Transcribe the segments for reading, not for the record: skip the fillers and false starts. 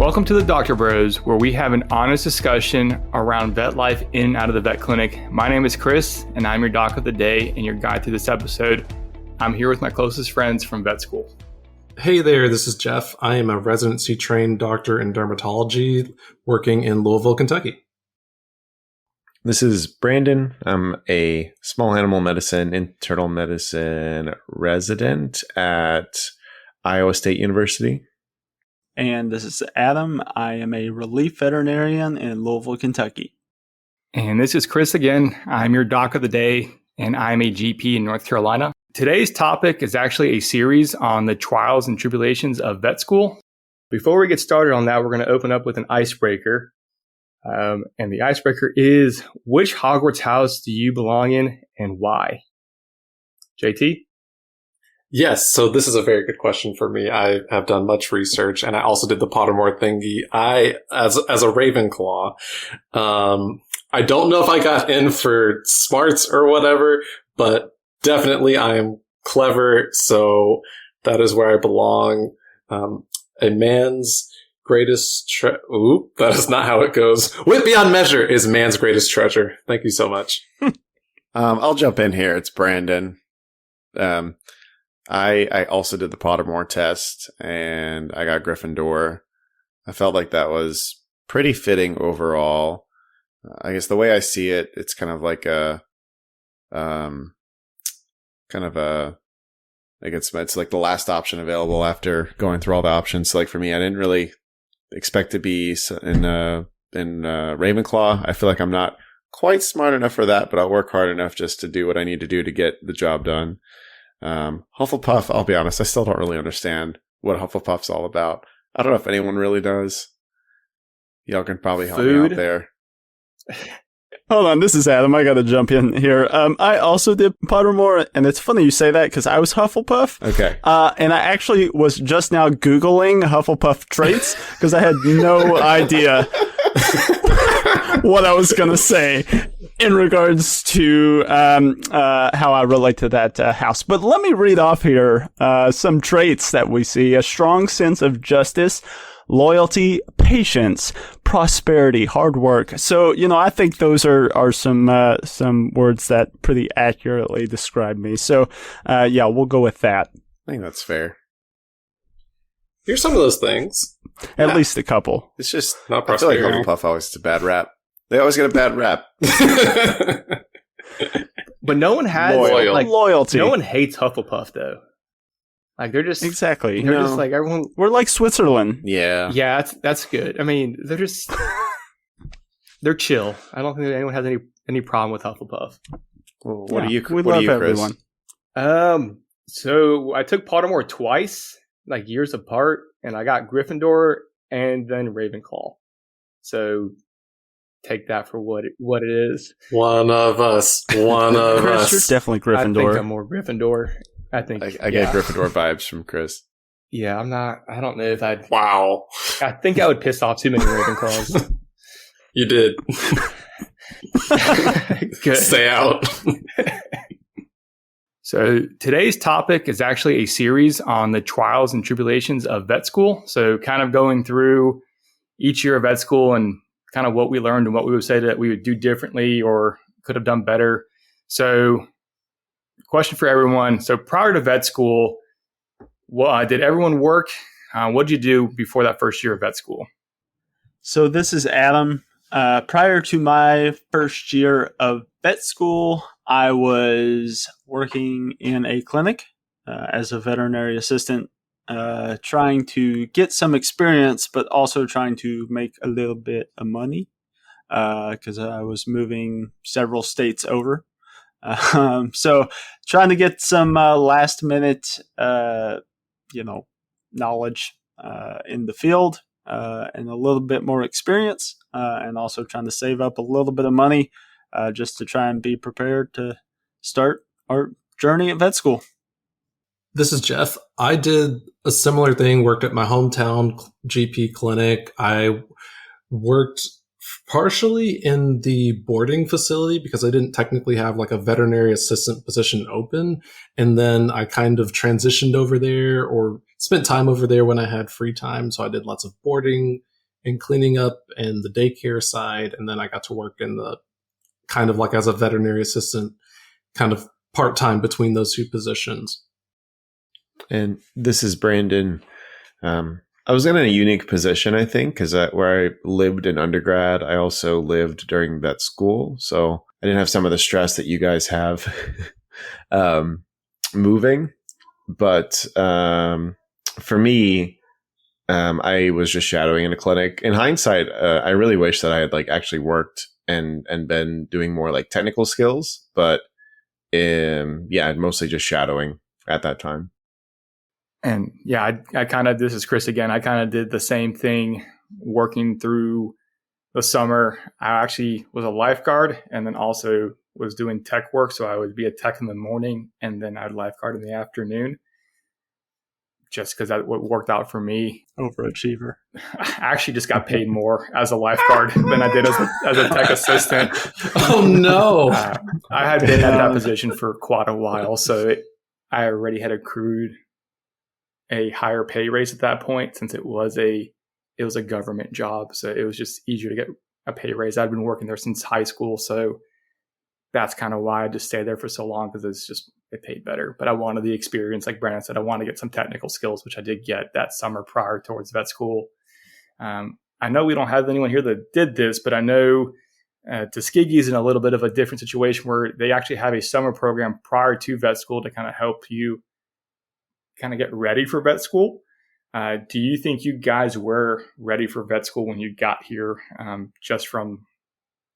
Welcome to the Dogtor Bros, where we have an honest discussion around vet life in and out of the vet clinic. My name is Chris, and I'm your doc of the day and your guide through this episode. I'm here with my closest friends from vet school. Hey there, this is Jeff. I am a residency-trained doctor in dermatology working in Louisville, Kentucky. This is Brandon. I'm a small animal medicine, internal medicine resident at Iowa State University. And this is Adam. I am a relief veterinarian in Louisville, Kentucky. And this is Chris again. I'm your doc of the day, and I'm a GP in North Carolina. Today's topic is actually a series on the trials and tribulations of vet school. Before we get started on that, we're going to open up with an icebreaker. And the icebreaker is, which Hogwarts house do you belong in and why? JT? Yes, so this is a very good question for me. I have done much research, and I also did the Pottermore thingy. As a Ravenclaw, I don't know if I got in for smarts or whatever, but definitely I am clever, so that is where I belong. A man's greatest that is not how it goes. Wit beyond measure is man's greatest treasure. Thank you so much. I'll jump in here. It's Brandon. I also did the Pottermore test, and I got Gryffindor. I felt like that was pretty fitting overall. I guess the way I see it, it's kind of like it's like the last option available after going through all the options. So like for me, I didn't really expect to be in Ravenclaw. I feel like I'm not quite smart enough for that, but I'll work hard enough just to do what I need to do to get the job done. Hufflepuff, I'll be honest, I still don't really understand what Hufflepuff's all about. I don't know if anyone really does. Y'all can probably help me out there. Hold on, this is Adam. I gotta jump in here. I also did Pottermore, and it's funny you say that because I was Hufflepuff. Okay. And I actually was just now Googling Hufflepuff traits because I had no idea what I was gonna say in regards to how I relate to that house. But let me read off here some traits that we see: a strong sense of justice, loyalty, patience, prosperity, hard work. So, I think those are some words that pretty accurately describe me. So, we'll go with that. I think that's fair. Here's some of those things. At least a couple. It's just, not I feel like prosperity. Hufflepuff always gets a bad rap. They always get a bad rap. But no one has loyalty. No one hates Hufflepuff though. Like they're just exactly. They're just like everyone. We're like Switzerland. Yeah. Yeah, that's good. I mean, they're just they're chill. I don't think that anyone has any problem with Hufflepuff. Well, what do you, we Chris? love everyone. So I took Pottermore twice, like years apart, and I got Gryffindor and then Ravenclaw. So take that for what it is. One of us. Chris, you're definitely Gryffindor. I think I'm more Gryffindor. I think I get Gryffindor vibes from Chris. Yeah, I'm not. I don't know if I'd. Wow. I think I would piss off too many Ravenclaws. You did. Good. Stay out. So today's topic is actually a series on the trials and tribulations of vet school. So kind of going through each year of vet school and kind of what we learned and what we would say that we would do differently or could have done better. So question for everyone. So prior to vet school, did everyone work? What did you do before that first year of vet school? So this is Adam. Prior to my first year of vet school, I was working in a clinic as a veterinary assistant, trying to get some experience, but also trying to make a little bit of money because I was moving several states over. So trying to get some last minute, knowledge in the field and a little bit more experience, and also trying to save up a little bit of money just to try and be prepared to start our journey at vet school. This is Jeff. I did a similar thing, worked at my hometown GP clinic. I worked partially in the boarding facility because I didn't technically have like a veterinary assistant position open. And then I kind of transitioned over there or spent time over there when I had free time. So I did lots of boarding and cleaning up and the daycare side. And then I got to work in the kind of like as a veterinary assistant, kind of part-time between those two positions. And this is Brandon. I was in a unique position, I think, because where I lived in undergrad, I also lived during vet school. So I didn't have some of the stress that you guys have moving. But for me, I was just shadowing in a clinic. In hindsight, I really wish that I had like actually worked and been doing more like technical skills. But mostly just shadowing at that time. And yeah, I kind of, this is Chris again, I kind of did the same thing working through the summer. I actually was a lifeguard and then also was doing tech work. So I would be a tech in the morning and then I'd lifeguard in the afternoon, just because that worked out for me. Overachiever. I actually just got paid more as a lifeguard than I did as a tech assistant. Oh, no. I had been at that position for quite a while. So I already had accrued a higher pay raise at that point, since it was a government job. So it was just easier to get a pay raise. I'd been working there since high school. So that's kind of why I just stayed there for so long, because it paid better. But I wanted the experience. Like Brandon said, I wanted to get some technical skills, which I did get that summer prior towards vet school. I know we don't have anyone here that did this, but I know Tuskegee is in a little bit of a different situation where they actually have a summer program prior to vet school to kind of help you kind of get ready for vet school. Do you think you guys were ready for vet school when you got here, just from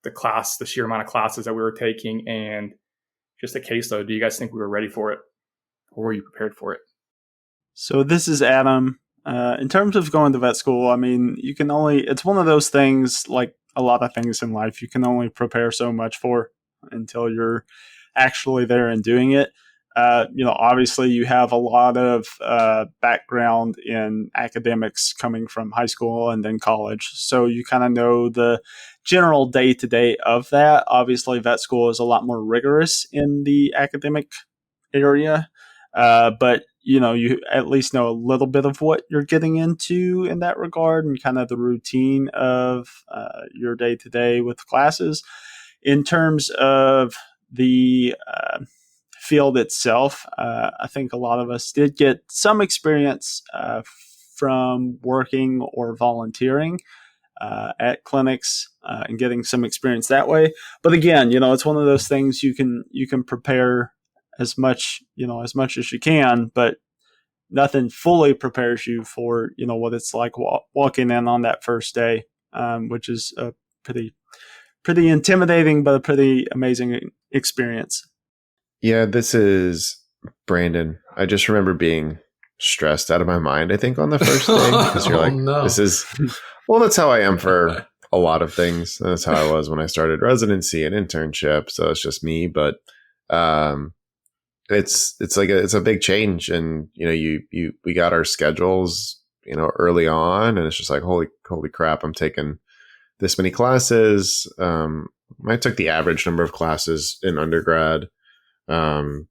the sheer amount of classes that we were taking and just the caseload? Do you guys think we were ready for it, or were you prepared for it? So this is Adam. In terms of going to vet school, I mean, it's one of those things, like a lot of things in life, you can only prepare so much for until you're actually there and doing it. Obviously you have a lot of background in academics coming from high school and then college. So you kind of know the general day-to-day of that. Obviously, vet school is a lot more rigorous in the academic area. But, you at least know a little bit of what you're getting into in that regard and kind of the routine of your day-to-day with classes. In terms of the field itself, I think a lot of us did get some experience from working or volunteering at clinics and getting some experience that way. But again, it's one of those things you can prepare as much as you can, but nothing fully prepares you for what it's like walking in on that first day, which is a pretty intimidating but a pretty amazing experience. Yeah, this is Brandon. I just remember being stressed out of my mind, I think, on the first day, because you're like, no. That's how I am for a lot of things. That's how I was when I started residency and internship. So it's just me, but it's a big change. And, we got our schedules, early on, and it's just like, holy crap, I'm taking this many classes. I took the average number of classes in undergrad. And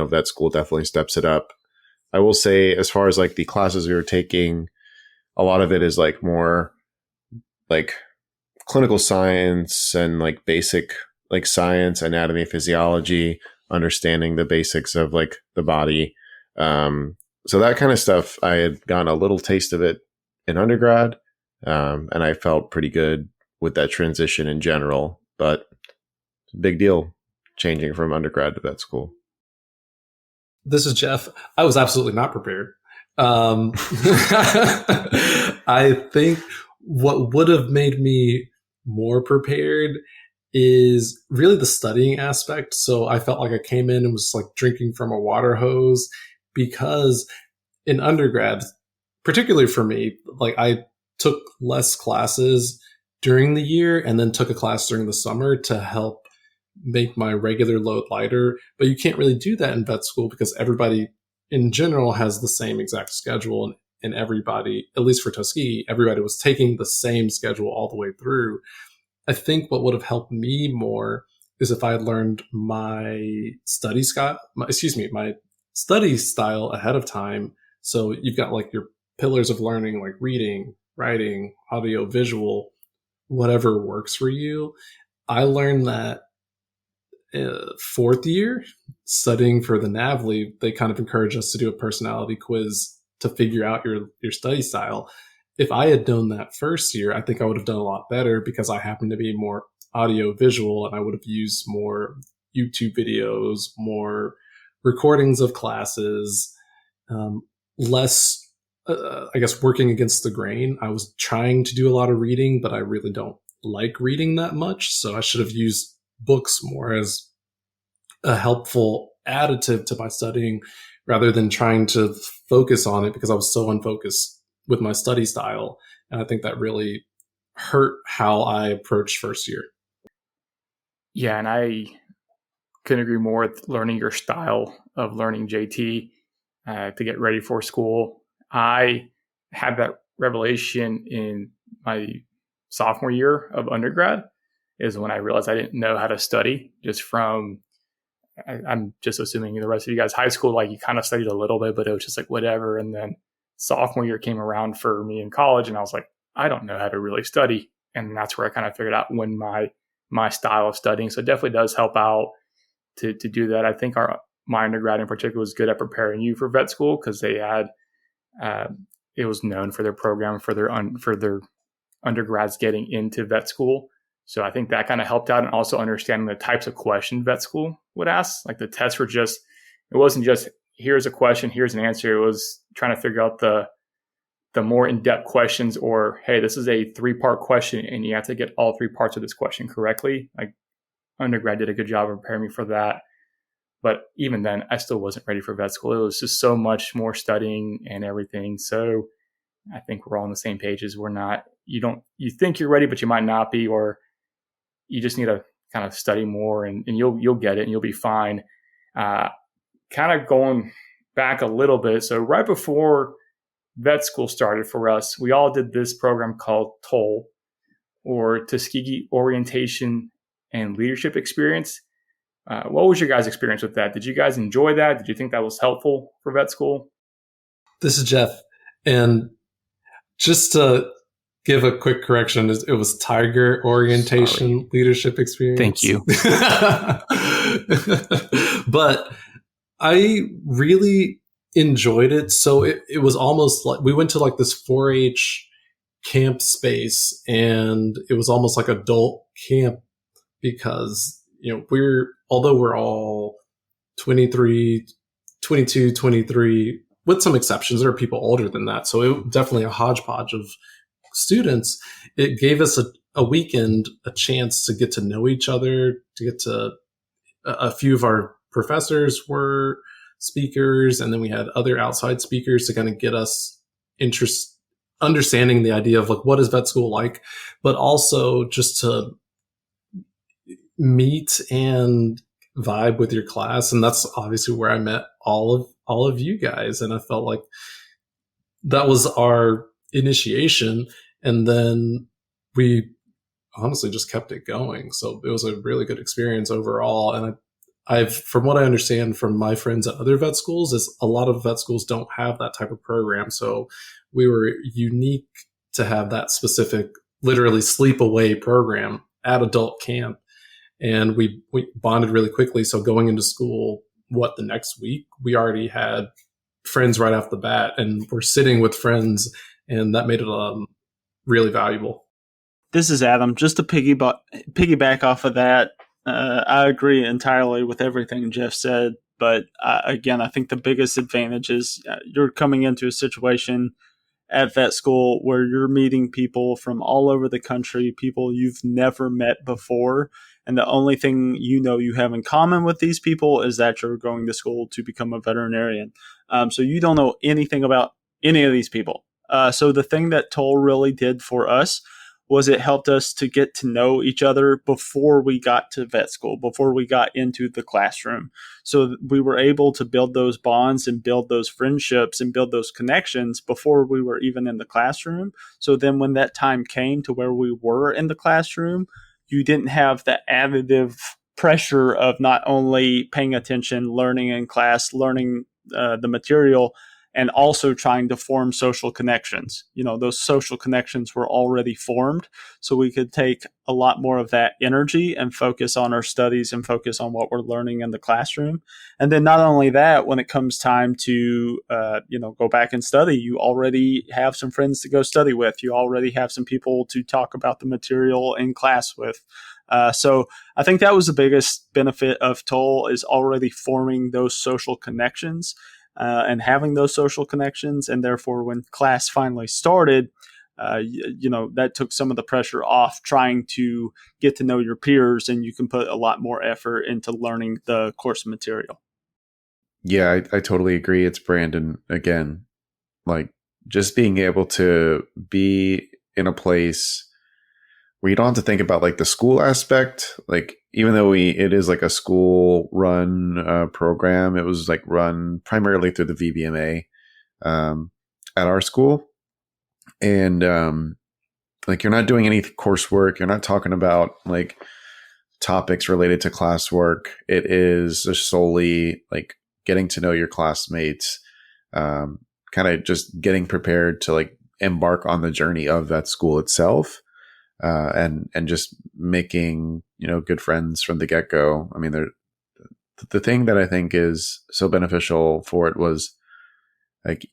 vet school definitely steps it up. I will say, as far as like the classes we were taking, a lot of it is like more like clinical science and like basic like science, anatomy, physiology, understanding the basics of like the body. So that kind of stuff, I had gotten a little taste of it in undergrad. And I felt pretty good with that transition in general, but it's a big deal changing from undergrad to vet school. This is Jeff. I was absolutely not prepared. I think what would have made me more prepared is really the studying aspect. So I felt like I came in and was like drinking from a water hose, because in undergrad, particularly for me, like I took less classes during the year and then took a class during the summer to help make my regular load lighter. But you can't really do that in vet school because everybody in general has the same exact schedule, and everybody, at least for Tuskegee, everybody was taking the same schedule all the way through. I think what would have helped me more is if I had learned my study style ahead of time. So you've got like your pillars of learning, like reading, writing, audio, visual, whatever works for you. I learned that fourth year studying for the NAVLE, they kind of encourage us to do a personality quiz to figure out your study style. If I had known that first year, I think I would have done a lot better because I happen to be more audio visual, and I would have used more YouTube videos, more recordings of classes, less, I guess, working against the grain. I was trying to do a lot of reading, but I really don't like reading that much. So I should have used books more as a helpful additive to my studying rather than trying to focus on it because I was so unfocused with my study style. And I think that really hurt how I approached first year. Yeah, and I couldn't agree more with learning your style of learning JT to get ready for school. I had that revelation in my sophomore year of undergrad is when I realized I didn't know how to study just from, I'm just assuming the rest of you guys, high school, like you kind of studied a little bit, but it was just like whatever. And then sophomore year came around for me in college and I was like, I don't know how to really study. And that's where I kind of figured out when my style of studying. So it definitely does help out to do that. I think my undergrad in particular was good at preparing you for vet school because they had, it was known for their program for their undergrads getting into vet school. So I think that kind of helped out, and also understanding the types of questions vet school would ask. Like the tests were it wasn't just here's a question, here's an answer. It was trying to figure out the more in-depth questions, or hey, this is a 3-part question and you have to get all 3 parts of this question correctly. Like undergrad did a good job of preparing me for that. But even then, I still wasn't ready for vet school. It was just so much more studying and everything. So I think we're all on the same page. We're not, you think you're ready, but you might not be, or you just need to kind of study more and you'll get it and you'll be fine. Kind of going back a little bit. So right before vet school started for us, we all did this program called TOL, or Tuskegee Orientation and Leadership Experience. What was your guys' experience with that? Did you guys enjoy that? Did you think that was helpful for vet school? This is Jeff. And just to give a quick correction, it was Tiger Orientation Leadership Experience. Thank you. But I really enjoyed it. So it was almost like we went to like this 4-H camp space, and it was almost like adult camp because, although we're all 23, 22, 23, with some exceptions, there are people older than that. So it definitely a hodgepodge of students. It gave us a weekend, a chance to get to know each other, to get to a few of our professors were speakers, and then we had other outside speakers to kind of get us understanding the idea of like what is vet school like, but also just to meet and vibe with your class. And that's obviously where I met all of you guys, and I felt like that was our initiation, and then we honestly just kept it going. So it was a really good experience overall. And I've from what I understand from my friends at other vet schools, is a lot of vet schools don't have that type of program. So we were unique to have that specific, literally sleep-away program at adult camp. And we bonded really quickly. So going into school, the next week, we already had friends right off the bat, and we're sitting with friends, and that made it really valuable. This is Adam. Just to piggyback off of that, I agree entirely with everything Jeff said. But again, I think the biggest advantage is you're coming into a situation at vet school where you're meeting people from all over the country, people you've never met before. And the only thing you have in common with these people is that you're going to school to become a veterinarian. So you don't know anything about any of these people. So the thing that TOL really did for us was it helped us to get to know each other before we got to vet school, before we got into the classroom. So we were able to build those bonds and build those friendships and build those connections before we were even in the classroom. So then when that time came to where we were in the classroom, you didn't have the additive pressure of not only paying attention, learning in class, learning the material, and also trying to form social connections. Those social connections were already formed, so we could take a lot more of that energy and focus on our studies and focus on what we're learning in the classroom. And then not only that, when it comes time to, go back and study, you already have some friends to go study with. You already have some people to talk about the material in class with. So I think that was the biggest benefit of TOL, is already forming those social connections and having those social connections. And therefore, when class finally started, that took some of the pressure off trying to get to know your peers, and you can put a lot more effort into learning the course material. Yeah, I totally agree. It's Brandon again. Like, just being able to be in a place where you don't have to think about like the school aspect. Like, even though it is like a school run program, it was like run primarily through the VBMA at our school. And like, you're not doing any coursework. You're not talking about like topics related to classwork. It is just solely like getting to know your classmates, kind of just getting prepared to like embark on the journey of that school itself, and just making, good friends from the get-go. I mean, the thing that I think is so beneficial for it was like,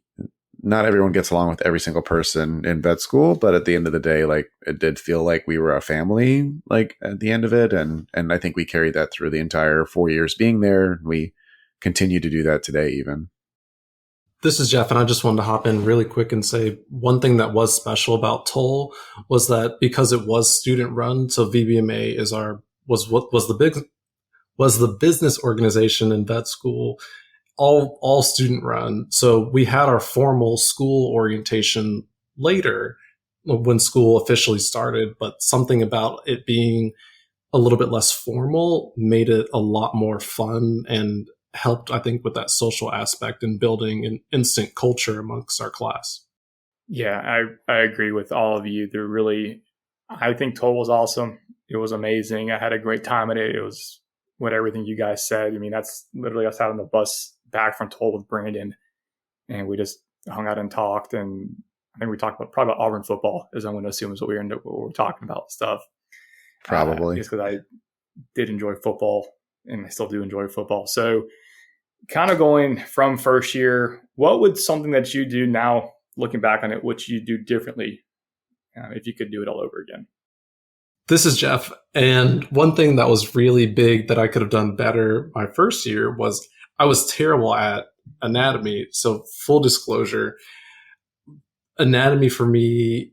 not everyone gets along with every single person in vet school, but at the end of the day, like, it did feel like we were a family, like, at the end of it. And I think we carried that through the entire 4 years being there. We continue to do that today, even. This is Jeff, and I just wanted to hop in really quick and say one thing that was special about TOL was that because it was student run, so VBMA was the business organization in vet school, all student run. So we had our formal school orientation later when school officially started, but something about it being a little bit less formal made it a lot more fun and helped, I think, with that social aspect and building an instant culture amongst our class. Yeah, I agree with all of you. I think TOL was awesome. It was amazing. I had a great time at it. It was what everything you guys said. I mean, that's literally us out on the bus back from TOL with Brandon, and we just hung out and talked. And I think we talked about Auburn football, as I'm going to assume is what we were talking about stuff. Probably. Just because I did enjoy football, and I still do enjoy football. So kind of going from first year, what would something that you do now, looking back on it, which you do differently if you could do it all over again? This is Jeff. And one thing that was really big that I could have done better my first year was I was terrible at anatomy. So full disclosure, anatomy for me,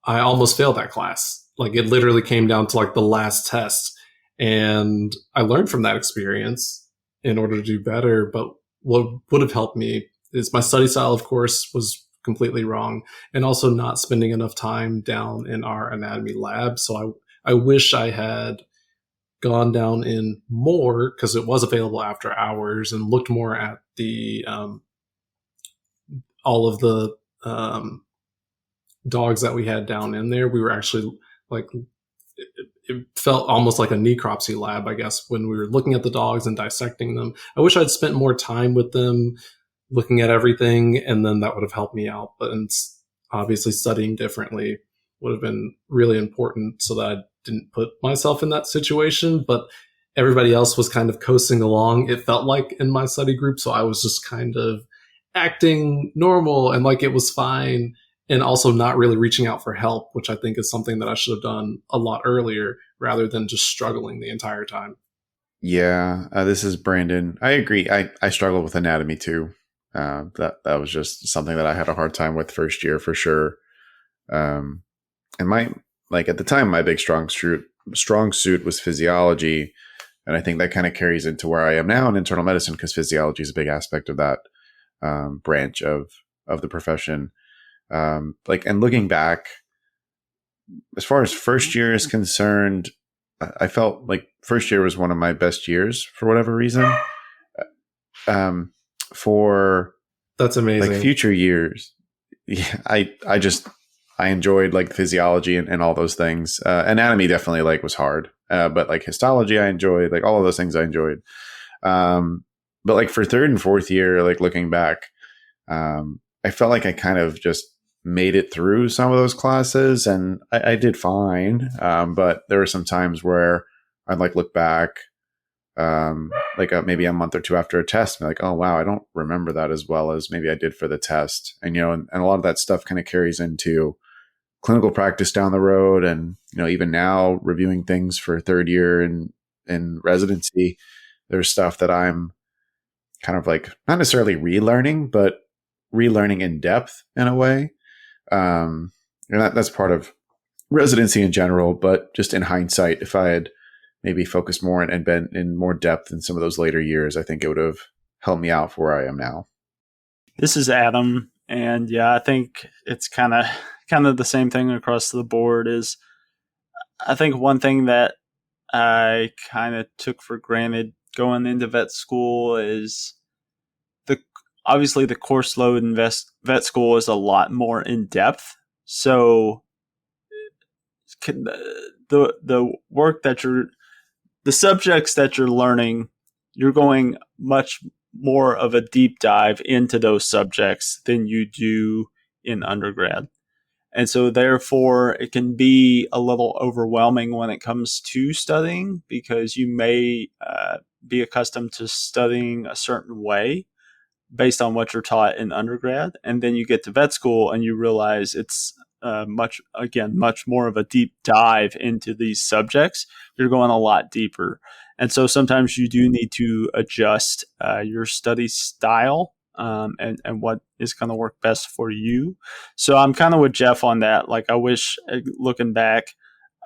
I almost failed that class. Like, it literally came down to like the last test. And I learned from that experience in order to do better. But what would have helped me is my study style, of course, was completely wrong, and also not spending enough time down in our anatomy lab. So I wish I had gone down in more, because it was available after hours, and looked more at the all of the dogs that we had down in there. We were actually like, it felt almost like a necropsy lab, I guess, when we were looking at the dogs and dissecting them. I wish I'd spent more time with them, looking at everything, and then that would have helped me out. But obviously studying differently would have been really important so that I didn't put myself in that situation. But everybody else was kind of coasting along, it felt like, in my study group. So I was just kind of acting normal and like it was fine, and also not really reaching out for help, which I think is something that I should have done a lot earlier rather than just struggling the entire time. Yeah, this is Brandon. I agree. I struggled with anatomy too. That was just something that I had a hard time with first year for sure. And at the time, my big strong suit was physiology. And I think that kind of carries into where I am now in internal medicine, because physiology is a big aspect of that branch of the profession. And looking back, as far as first year is concerned, I felt like first year was one of my best years for whatever reason. For that's amazing. Like future years, yeah, I enjoyed like physiology and all those things. Anatomy definitely like was hard, but like histology I enjoyed, like all of those things I enjoyed. But like for third and fourth year, like looking back, I felt like I kind of just made it through some of those classes, and I did fine. But there were some times where I'd like look back, maybe a month or two after a test, and be like, oh wow, I don't remember that as well as maybe I did for the test. And and a lot of that stuff kind of carries into clinical practice down the road, and even now reviewing things for third year in residency, there's stuff that I'm kind of like not necessarily relearning, but relearning in depth in a way. And that's part of residency in general, but just in hindsight, if I had maybe focused more and been in more depth in some of those later years, I think it would have helped me out for where I am now. This is Adam, and yeah, I think it's kind of the same thing across the board. Is I think one thing that I kind of took for granted going into vet school is obviously the course load in vet school is a lot more in depth. So the work that the subjects that you're learning, you're going much more of a deep dive into those subjects than you do in undergrad. And so therefore it can be a little overwhelming when it comes to studying, because you may be accustomed to studying a certain way based on what you're taught in undergrad. And then you get to vet school and you realize it's much more of a deep dive into these subjects. You're going a lot deeper. And so sometimes you do need to adjust your study style and what is going to work best for you. So I'm kind of with Jeff on that. Like, I wish, looking back,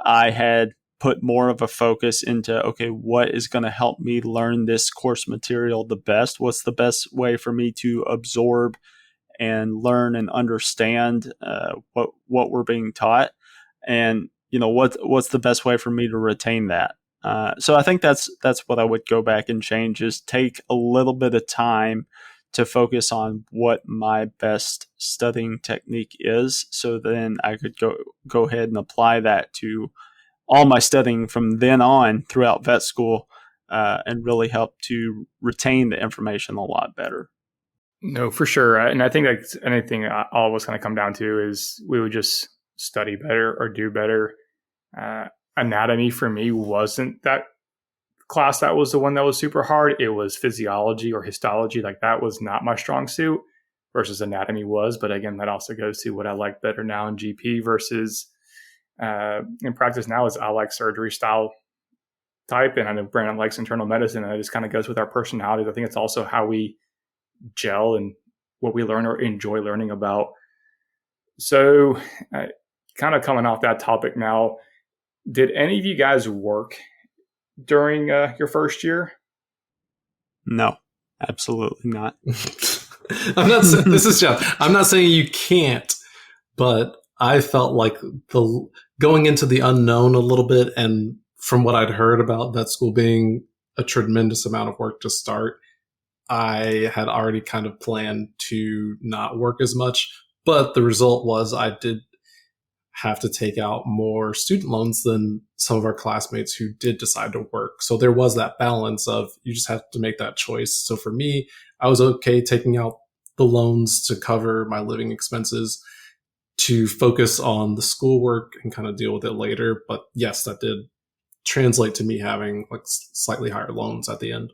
I had put more of a focus into, okay, what is going to help me learn this course material the best? What's the best way for me to absorb and learn and understand what we're being taught? And, what's the best way for me to retain that? So I think that's what I would go back and change, is take a little bit of time to focus on what my best studying technique is. So then I could go ahead and apply that to all my studying from then on throughout vet school, and really help to retain the information a lot better. No, for sure. And I think that's anything all of us kind of come down to is we would just study better or do better. Anatomy for me wasn't that class that was the one that was super hard. It was physiology or histology. Like, that was not my strong suit, versus anatomy was. But again, that also goes to what I like better now in GP versus in practice now is I like surgery style type. And I know Brandon likes internal medicine, and it just kind of goes with our personalities. I think it's also how we gel and what we learn or enjoy learning about. So kind of coming off that topic now, did any of you guys work during your first year? No, absolutely not. I'm not. This is Jeff. I'm not saying you can't, but I felt like going into the unknown a little bit, and from what I'd heard about vet school being a tremendous amount of work to start, I had already kind of planned to not work as much. But the result was I did have to take out more student loans than some of our classmates who did decide to work. So there was that balance of you just have to make that choice. So for me, I was okay taking out the loans to cover my living expenses to focus on the schoolwork and kind of deal with it later. But yes, that did translate to me having like slightly higher loans at the end.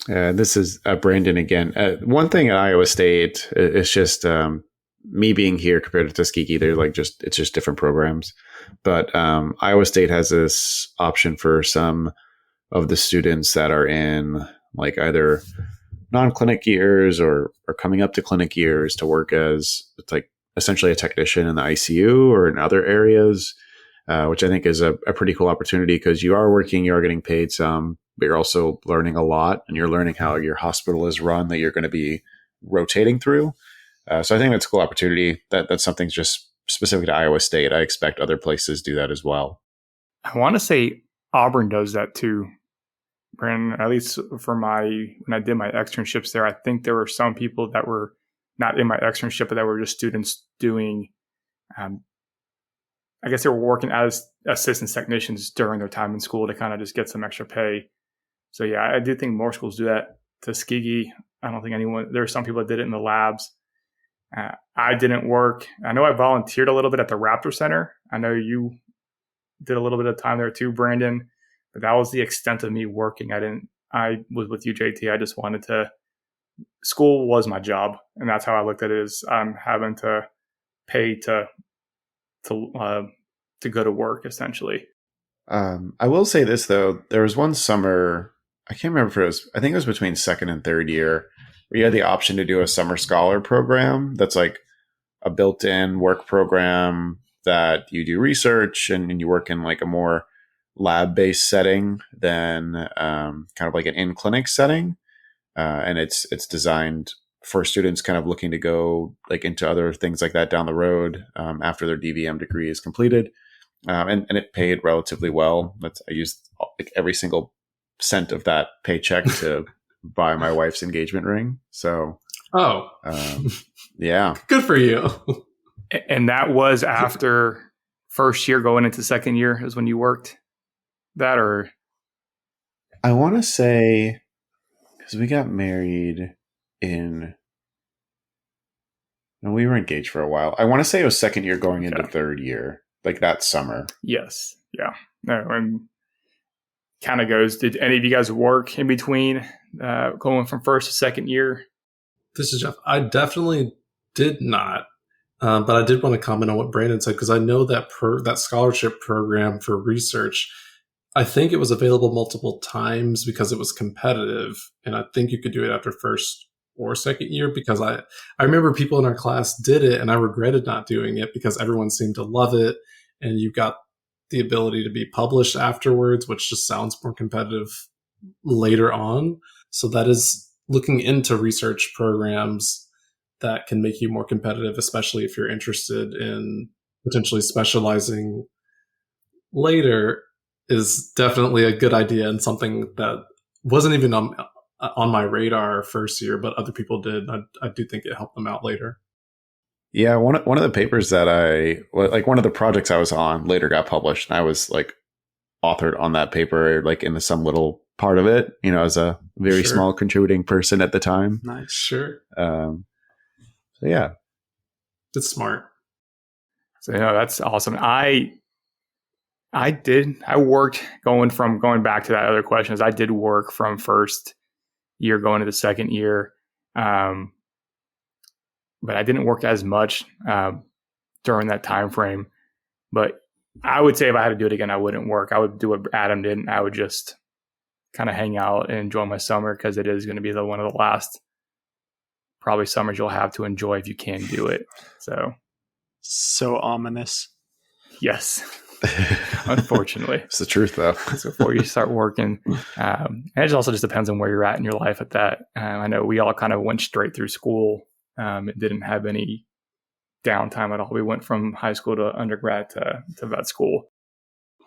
This is Brandon again. One thing at Iowa State is just me being here compared to Tuskegee. They're it's just different programs. But Iowa State has this option for some of the students that are in like either non-clinic years or coming up to clinic years to work as it's like essentially a technician in the ICU or in other areas, which I think is a pretty cool opportunity because you are working, you are getting paid some, but you're also learning a lot and you're learning how your hospital is run that you're going to be rotating through. So I think that's a cool opportunity. That's something just specific to Iowa State. I expect other places do that as well. I want to say Auburn does that too, Brandon. At least for when I did my externships there, I think there were some people that were not in my externship, but that were just students doing, I guess they were working as assistant technicians during their time in school to kind of just get some extra pay. So yeah, I do think more schools do that. Tuskegee, I don't think there are some people that did it in the labs. I didn't work. I know I volunteered a little bit at the Raptor Center. I know you did a little bit of time there too, Brandon, but that was the extent of me working. I was with you, JT. I just wanted to, school was my job. And that's how I looked at it, is I'm having to pay to go to work essentially. I will say this though. There was one summer, I can't remember if it was, I think it was between second and third year, where you had the option to do a summer scholar program. That's like a built-in work program that you do research and you work in like a more lab-based setting than kind of like an in-clinic setting. And it's designed for students kind of looking to go like into other things like that down the road after their DVM degree is completed. And it paid relatively well. I used like every single cent of that paycheck to buy my wife's engagement ring. So, yeah, good for you. And that was after first year going into second year is when you worked that, or? I want to say, because we got married no, we were engaged for a while. I want to say it was second year going into third year, like that summer. Yes. Yeah. No, and kind of goes, did any of you guys work in between going from first to second year? This is Jeff. I definitely did not. But I did want to comment on what Brandon said, because I know that that scholarship program for research, I think it was available multiple times because it was competitive. And I think you could do it after first or second year, because I remember people in our class did it and I regretted not doing it because everyone seemed to love it. And you got the ability to be published afterwards, which just sounds more competitive later on. So that is looking into research programs that can make you more competitive, especially if you're interested in potentially specializing later, is definitely a good idea, and something that wasn't even on my radar first year, but other people did. I do think it helped them out later. Yeah, one of the papers that one of the projects I was on later got published, and I was like authored on that paper, like in some little part of it, as a very small contributing person at the time. Nice. Sure. So yeah, it's smart. So that's awesome. I worked going back to that other question, is I did work from first year going to the second year. But I didn't work as much during that time frame. But I would say if I had to do it again, I wouldn't work. I would do what Adam did, and I would just kind of hang out and enjoy my summer, because it is going to be one of the last probably summers you'll have to enjoy if you can do it. So ominous. Yes. Unfortunately. It's the truth, though. So before you start working, and it also just depends on where you're at in your life at that. I know we all kind of went straight through school. It didn't have any downtime at all. We went from high school to undergrad to vet school.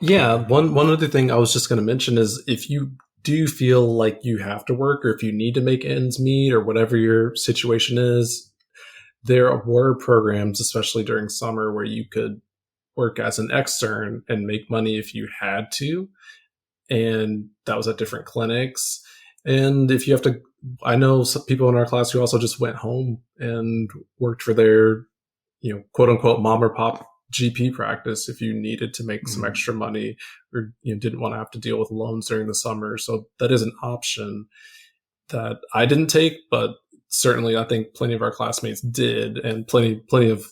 Yeah. One other thing I was just going to mention is, if you do feel like you have to work, or if you need to make ends meet, or whatever your situation is, there were programs, especially during summer, where you could work as an extern and make money if you had to. And that was at different clinics. And if you have to, I know some people in our class who also just went home and worked for their, quote unquote, mom or pop GP practice if you needed to make some extra money, or didn't want to have to deal with loans during the summer. So that is an option that I didn't take, but certainly I think plenty of our classmates did, and plenty of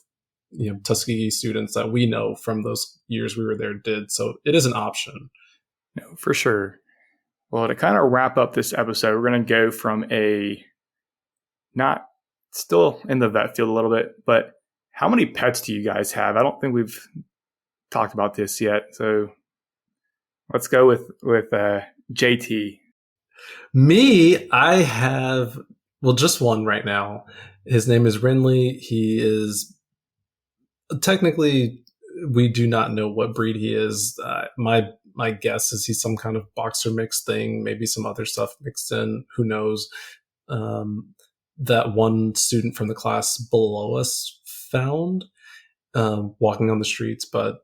Tuskegee students that we know from those years we were there did. So it is an option. No, for sure. Well, to kind of wrap up this episode, we're going to go from not still in the vet field a little bit, but how many pets do you guys have? I don't think we've talked about this yet. So let's go with JT. Me, I have, just one right now. His name is Renly. He is technically, we do not know what breed he is. My guess is he's some kind of boxer mix thing, maybe some other stuff mixed in. Who knows? That one student from the class below us found walking on the streets, but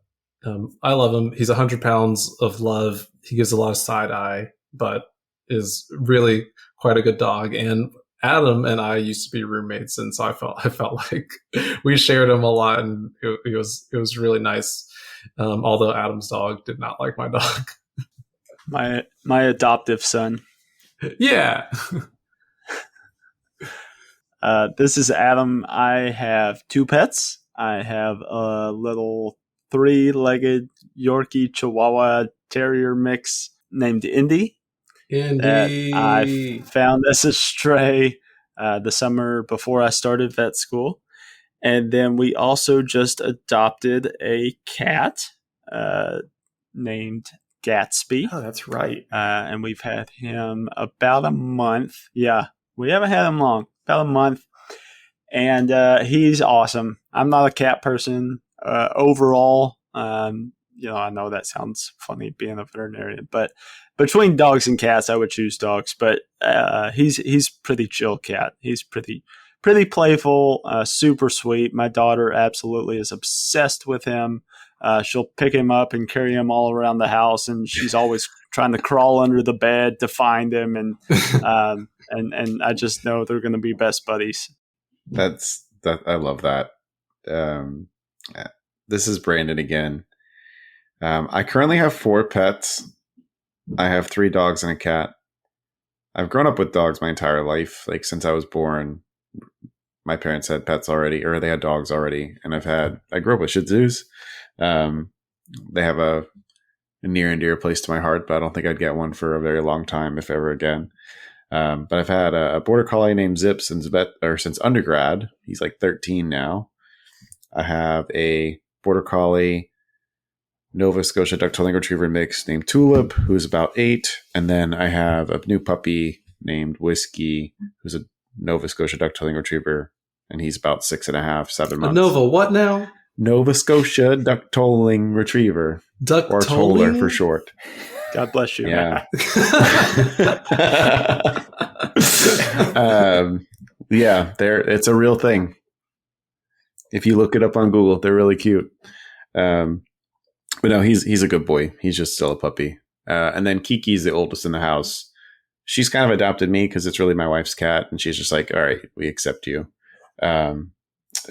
I love him. He's 100 pounds of love. He gives a lot of side eye, but is really quite a good dog. And Adam and I used to be roommates, and so I felt like we shared him a lot, and it was really nice. Although Adam's dog did not like my dog. My adoptive son. Yeah. This is Adam. I have 2 pets. I have a little 3-legged Yorkie Chihuahua Terrier mix named Indy. Indy. I found as a stray the summer before I started vet school. And then we also just adopted a cat named Gatsby. Oh, that's right. And we've had him about a month. Yeah, we haven't had him long. About a month. And he's awesome. I'm not a cat person overall. I know that sounds funny being a veterinarian, but between dogs and cats, I would choose dogs. But he's pretty chill cat. He's pretty playful, super sweet. My daughter absolutely is obsessed with him. She'll pick him up and carry him all around the house, and she's always trying to crawl under the bed to find him. And and I just know they're going to be best buddies. I love that. This is Brandon again. I currently have 4 pets. I have 3 dogs and a cat. I've grown up with dogs my entire life. Like since I was born, my parents had pets already, or they had dogs already. And I grew up with Shih Tzus. They have a near and dear place to my heart, but I don't think I'd get one for a very long time, if ever again. But I've had a border collie named Zip since undergrad. He's like 13 now. I have a border collie Nova Scotia Ducktailing Retriever mix named Tulip, who's about 8. And then I have a new puppy named Whiskey, who's a Nova Scotia Ducktailing Retriever, and he's about 6.5, 7 months. A Nova what now? Nova Scotia Ducktailing Retriever. Or Toller for short. God bless you. Yeah. Yeah, it's a real thing. If you look it up on Google, they're really cute. But no, he's a good boy. He's just still a puppy. And then Kiki's the oldest in the house. She's kind of adopted me because it's really my wife's cat, and she's just like, all right, we accept you.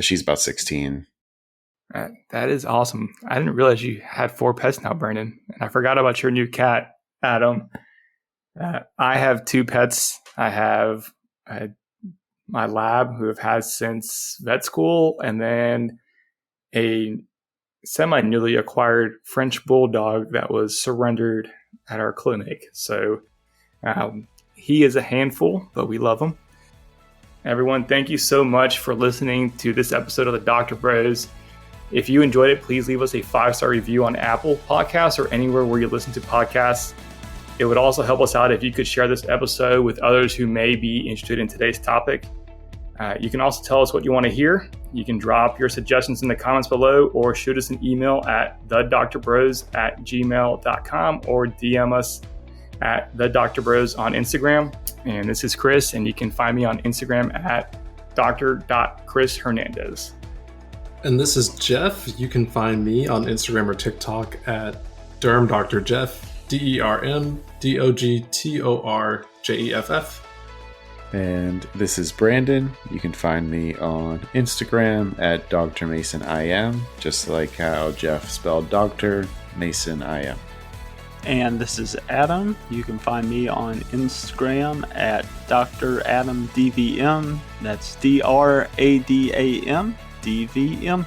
She's about 16. That is awesome. I didn't realize you had 4 pets now, Brandon. And I forgot about your new cat, Adam. I have 2 pets. I have my lab, who I've had since vet school, and then a semi-newly acquired French bulldog that was surrendered at our clinic. So he is a handful, but we love him. Everyone, thank you so much for listening to this episode of the Dogtor Bros. If you enjoyed it, please leave us a 5-star review on Apple Podcasts or anywhere where you listen to podcasts. It would also help us out if you could share this episode with others who may be interested in today's topic. You can also tell us what you want to hear. You can drop your suggestions in the comments below, or shoot us an email at thedoctorbros@gmail.com, or DM us at thedoctorbros on Instagram. And this is Chris, and you can find me on Instagram at dr.chrishernandez. And this is Jeff. You can find me on Instagram or TikTok at DermDoctorJeff, DermDogtorJeff. And this is Brandon. You can find me on Instagram at DrMasonIM, just like how Jeff spelled Doctor, Mason IM. And this is Adam. You can find me on Instagram at Dr. Adam DVM. That's DRADAM DVM.